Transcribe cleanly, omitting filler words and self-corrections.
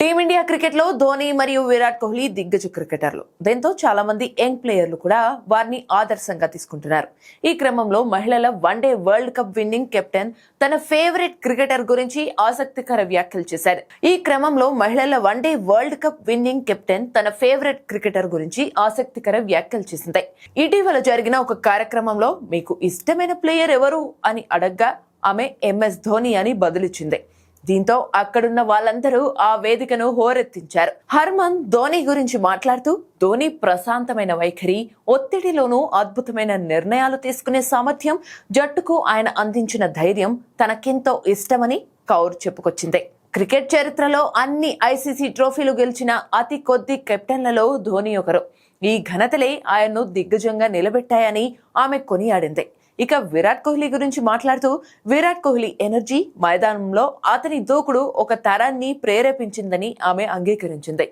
Team India cricket లో ధోని మరియు విరాట్ కోహ్లీ దిగ్గజ క్రికెటర్లు. దీంతో చాలా మంది యంగ్ ప్లేయర్లు కూడా వారిని ఆదర్శంగా తీసుకుంటున్నారు. ఈ క్రమంలో మహిళల one day world cup winning captain తన ఫేవరెట్ క్రికెటర్ గురించి ఆసక్తికర వ్యాఖ్యలు చేశారు. ఇటీవల జరిగిన ఒక కార్యక్రమంలో మీకు ఇష్టమైన ప్లేయర్ ఎవరు అని అడగ్గా ఆమె MS ధోని అని బదులిచ్చింది. దీంతో అక్కడున్న వాళ్ళందరూ ఆ వేదికను హోరెత్తించారు. హర్మన్ ధోని గురించి మాట్లాడుతూ, ధోని ప్రశాంతమైన వైఖరి, ఒత్తిడిలోనూ అద్భుతమైన నిర్ణయాలు తీసుకునే సామర్థ్యం, జట్టుకు ఆయన అందించిన ధైర్యం తనకెంతో ఇష్టమని కౌర్ చెప్పుకొచ్చింది. క్రికెట్ చరిత్రలో అన్ని ICC ట్రోఫీలు గెలిచిన అతి కొద్ది కెప్టెన్లలో ధోని ఒకరు. ఈ ఘనతలే ఆయన్ను దిగ్గజంగా నిలబెట్టాయని ఆమె కొనియాడింది. ఇక విరాట్ కోహ్లీ గురించి మాట్లాడుతూ, విరాట్ కోహ్లీ ఎనర్జీ, మైదానంలో అతని దూకుడు ఒక తరాన్ని ప్రేరేపించిందని ఆమె అంగీకరించింది.